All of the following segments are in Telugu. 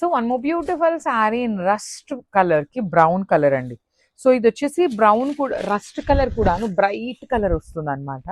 So one more beautiful sari in rust colour కి బ్రౌన్ కలర్ అండి. సో ఇది వచ్చేసి బ్రౌన్ కూడా రస్ట్ కలర్ కూడాను బ్రైట్ కలర్ వస్తుంది అనమాట.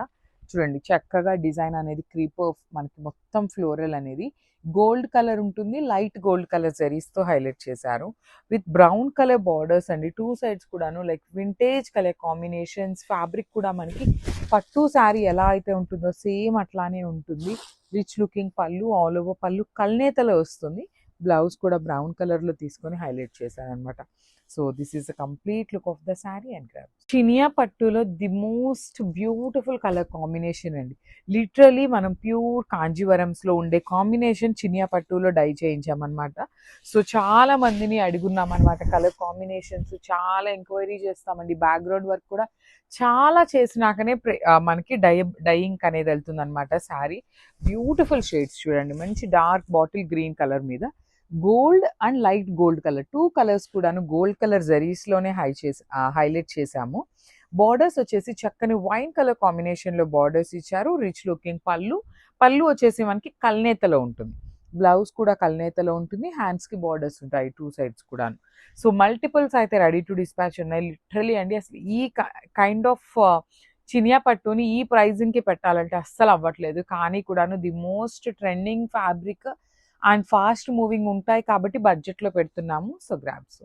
చూడండి చక్కగా డిజైన్ అనేది క్రీపర్ మనకి మొత్తం ఫ్లోరల్ అనేది గోల్డ్ కలర్ ఉంటుంది. లైట్ గోల్డ్ కలర్ జరీస్ తో హైలైట్ చేశారు విత్ బ్రౌన్ కలర్ బార్డర్స్ అండి. టూ సైడ్స్ కూడాను like vintage colour combinations. Fabric కూడా మనకి పట్టు శారీ ఎలా అయితే ఉంటుందో సేమ్ అట్లానే ఉంటుంది. రిచ్ లుకింగ్ పళ్ళు, ఆల్ ఓవర్ పళ్ళు కల్నేతలో వస్తుంది. బ్లౌజ్ కూడా బ్రౌన్ కలర్ లో తీసుకొని హైలైట్ చేశారు అనమాట. So this is the complete look of the sari and grab. చినియా పట్టులో the most beautiful colour combination అండి. లిటరలీ మనం ప్యూర్ కాంజీవరమ్స్ లో ఉండే కాంబినేషన్ చినియా పట్టులో డై చేయించామన్నమాట. సో చాలా మందిని అడుగున్నాం అనమాట కలర్ కాంబినేషన్స్. చాలా ఎంక్వైరీ చేస్తామండి. బ్యాక్గ్రౌండ్ వర్క్ కూడా చాలా చేసినాకనే మనకి డైయింగ్ అనేది వెళ్తుంది అనమాట. శారీ బ్యూటిఫుల్ షేడ్స్ చూడండి. మంచి డార్క్ బాటిల్ గ్రీన్ కలర్ మీద gold and light gold colour, two colours కూడాను గోల్డ్ కలర్ జరీస్ లోనే హైలైట్ చేసాము. బార్డర్స్ వచ్చేసి చక్కని వైన్ కలర్ కాంబినేషన్ లో బార్డర్స్ ఇచ్చారు. రిచ్ లుకింగ్ పళ్ళు వచ్చేసి మనకి కల్నేతలో ఉంటుంది. బ్లౌజ్ కూడా కల్నేతలో ఉంటుంది. హ్యాండ్స్ కి బార్డర్స్ ఉంటాయి టూ సైడ్స్ కూడాను. సో మల్టిపుల్స్ అయితే రెడీ టు డిస్పాచ్ ఉన్నాయి. లిటరలీ అండి అసలు ఈ కైండ్ ఆఫ్ చినియా పట్టుని ఈ ప్రైజింగ్ కి పెట్టాలంటే అస్సలు అవ్వట్లేదు. కానీ కూడాను the most trending fabric and fast moving ఉంటాయి కాబట్టి బడ్జెట్ లో పెడుతున్నాము. So grabs.